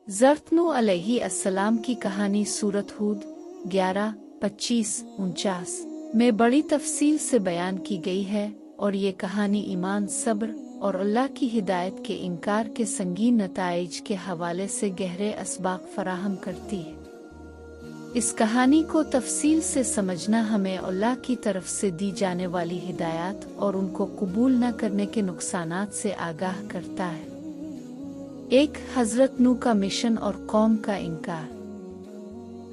ज़रत नूह अलैहिस्सलाम की कहानी सूरत हूद 11-25-49 में बड़ी तफसील से बयान की गई है और ये कहानी ईमान, सब्र और अल्लाह की हिदायत के इनकार के संगीन नताइज के हवाले से गहरे असबाक फराहम करती है। इस कहानी को तफसील से समझना हमें अल्लाह की तरफ से दी जाने वाली हिदायत और उनको कबूल न करने के नुकसानात से आगाह करता है। 1. हज़रत नूह का मिशन और कौम का इनकार।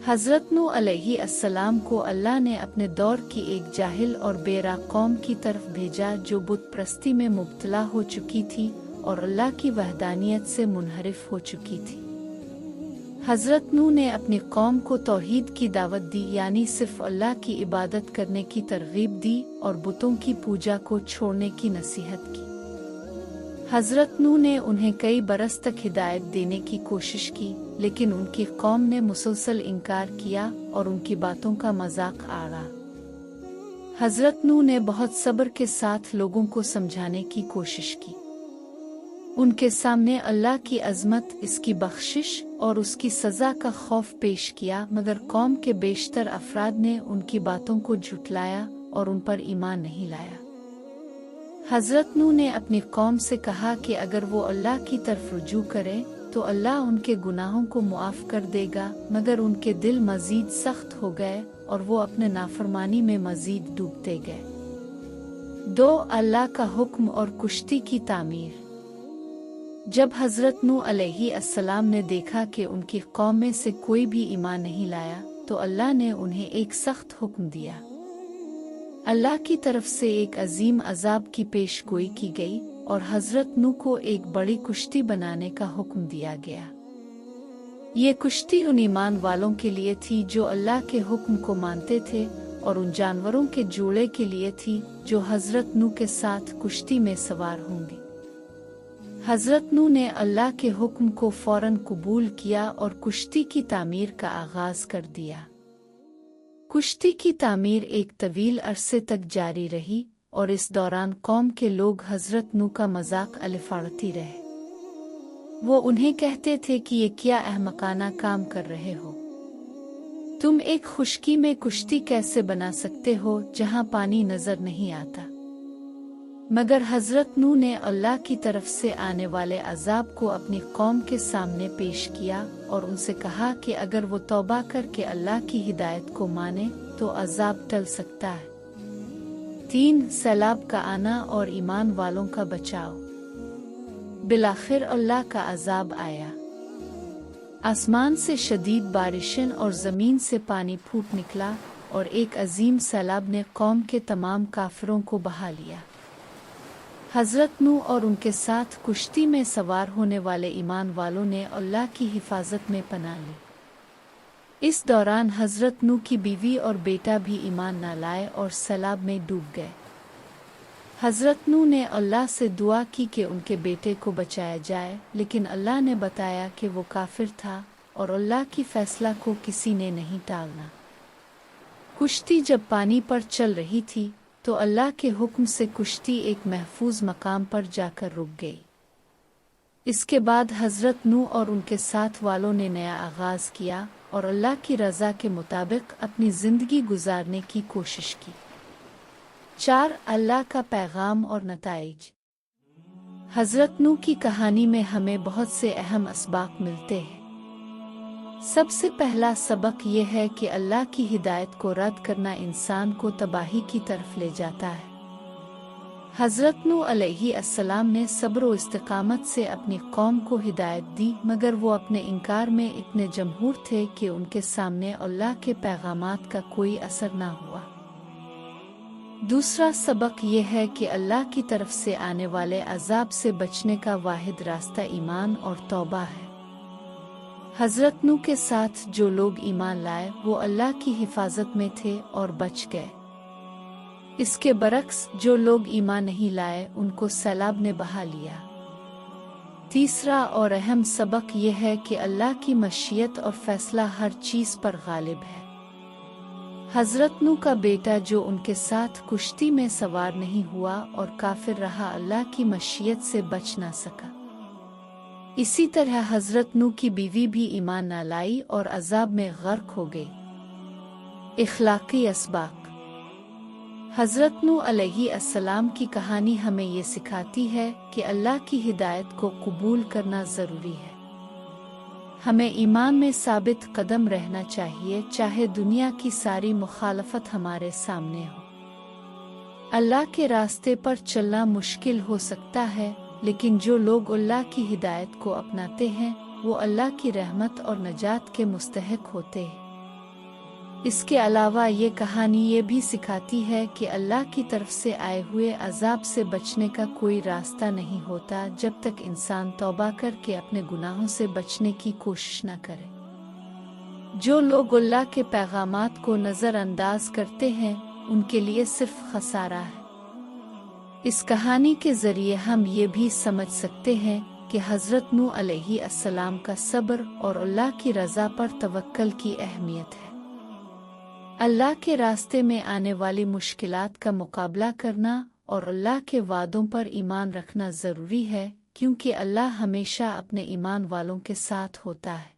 हज़रत नूह अलैहिस्सलाम को अल्लाह ने अपने दौर की एक जाहिल और बेरा कौम की तरफ भेजा जो बुत प्रस्ती में मुब्तला हो चुकी थी और अल्लाह की वहदानियत से मुनहरिफ हो चुकी थी। हज़रत नूह ने अपनी कौम को तौहीद की दावत दी, यानी सिर्फ अल्लाह की इबादत करने की तरगीब दी और बुतों की पूजा को छोड़ने की नसीहत की। हज़रत नूह ने उन्हें कई बरस तक हिदायत देने की कोशिश की, लेकिन उनकी कौम ने मुसलसल इनकार किया और उनकी बातों का मजाक आड़ा। हज़रत नूह ने बहुत सब्र के साथ लोगों को समझाने की कोशिश की। उनके सामने अल्लाह की अज़मत, इसकी बख्शिश और उसकी सज़ा का खौफ पेश किया, मगर कौम के बेशतर अफराद ने उनकी बातों को झुठलाया और उन पर ईमान नहीं लाया। हज़रत नूह ने अपनी कौम से कहा कि अगर वो अल्लाह की तरफ रुजू करे तो अल्लाह उनके गुनाहों को मुआफ़ कर देगा, मगर उनके दिल मज़ीद सख्त हो गए और वो अपने नाफरमानी में मज़ीद डूबते गए। 2. अल्लाह का हुक्म और कुश्ती की तामीर। जब हज़रत नूह अलैहिस्सलाम ने देखा कि उनकी कौम में से कोई भी ईमान नहीं लाया तो अल्लाह ने उन्हें एक सख्त हुक्म दिया। अल्लाह की तरफ से एक अजीम अजाब की पेशगोई की गई और हज़रत नूह को एक बड़ी कुश्ती बनाने का हुक्म दिया गया। ये कुश्ती उन ईमान वालों के लिए थी जो अल्लाह के हुक्म को मानते थे और उन जानवरों के जोड़े के लिए थी जो हज़रत नूह के साथ कुश्ती में सवार होंगे। हज़रत नूह ने अल्लाह के हुक्म को फौरन कबूल किया और कुश्ती की तामीर का आगाज़ कर दिया। कुश्ती की तामीर एक तवील अरसे तक जारी रही और इस दौरान कौम के लोग हज़रत नूह का मजाक अलिफाड़ती रहे। वो उन्हें कहते थे कि ये क्या अहमकाना काम कर रहे हो, तुम एक खुश्की में कुश्ती कैसे बना सकते हो जहां पानी नजर नहीं आता। मगर हज़रत नूह ने अल्लाह की तरफ से आने वाले अजाब को अपनी कौम के सामने पेश किया और उनसे कहा कि अगर वो तौबा करके अल्लाह की हिदायत को माने तो अजाब टल सकता है। 3. सैलाब का आना और ईमान वालों का बचाव। बिलाखिर अल्लाह का अजाब आया। आसमान से शदीद बारिशें और ज़मीन से पानी फूट निकला और एक अजीम सैलाब ने कौम के तमाम काफिरों को बहा लिया। हज़रत नूह और उनके साथ कुश्ती में सवार होने वाले ईमान वालों ने अल्लाह की हिफाजत में पनाह ली। इस दौरान हज़रत नूह की बीवी और बेटा भी ईमान न लाए और सैलाब में डूब गए। हज़रत नूह ने अल्लाह से दुआ की कि उनके बेटे को बचाया जाए, लेकिन अल्लाह ने बताया कि वो काफिर था और अल्लाह की फैसला को किसी ने नहीं टालना। कुश्ती जब पानी पर चल रही थी तो अल्लाह के हुक्म से कुश्ती एक महफूज मकाम पर जाकर रुक गई। इसके बाद हज़रत नूह और उनके साथ वालों ने नया आगाज़ किया और अल्लाह की रज़ा के मुताबिक अपनी ज़िंदगी गुजारने की कोशिश की। 4. अल्लाह का पैगाम और नताइज। हज़रत नूह की कहानी में हमें बहुत से अहम असबाक मिलते हैं। सबसे पहला सबक यह है कि अल्लाह की हिदायत को रद्द करना इंसान को तबाही की तरफ ले जाता है। हज़रत नूह अलैहिस्सलाम ने सब्र व इस्तिकामत से अपनी कौम को हिदायत दी, मगर वो अपने इनकार में इतने जमहूर थे कि उनके सामने अल्लाह के पैगामात का कोई असर न हुआ। दूसरा सबक यह है कि अल्लाह की तरफ से आने वाले अजाब से बचने का वाहिद रास्ता ईमान और तौबा है। हज़रत नूह के साथ जो लोग ईमान लाए वो अल्लाह की हिफाजत में थे और बच गए। इसके बरक्स जो लोग ईमान नहीं लाए उनको सैलाब ने बहा लिया। तीसरा और अहम सबक यह है कि अल्लाह की मशीयत और फैसला हर चीज़ पर गालिब है। हज़रत नूह का बेटा जो उनके साथ कुश्ती में सवार नहीं हुआ और काफिर रहा, अल्लाह की मशीयत से बच ना सका। इसी तरह हजरत नूह की बीवी भी ईमान न लाई और अजाब में गर्क हो गई। इखलाकी असबाक। हजरत नूह अलैहिस्सलाम की कहानी हमें ये सिखाती है कि अल्लाह की हिदायत को कबूल करना ज़रूरी है। हमें ईमान में साबित कदम रहना चाहिए, चाहे दुनिया की सारी मुखालफत हमारे सामने हो। अल्लाह के रास्ते पर चलना मुश्किल हो सकता है, लेकिन जो लोग अल्लाह की हिदायत को अपनाते हैं वो अल्लाह की रहमत और नजात के मुस्तहिक होते हैं। इसके अलावा ये कहानी ये भी सिखाती है कि अल्लाह की तरफ से आए हुए अजाब से बचने का कोई रास्ता नहीं होता जब तक इंसान तौबा करके अपने गुनाहों से बचने की कोशिश न करे। जो लोग अल्लाह के पैगामात को नज़रअंदाज करते हैं उनके लिए सिर्फ खसारा है। इस कहानी के ज़रिए हम ये भी समझ सकते हैं कि हज़रत नूह अलैहिस्सलाम का सब्र और अल्लाह की रज़ा पर तवक्कल की अहमियत है। अल्लाह के रास्ते में आने वाली मुश्किलात का मुकाबला करना और अल्लाह के वादों पर ईमान रखना ज़रूरी है, क्योंकि अल्लाह हमेशा अपने ईमान वालों के साथ होता है।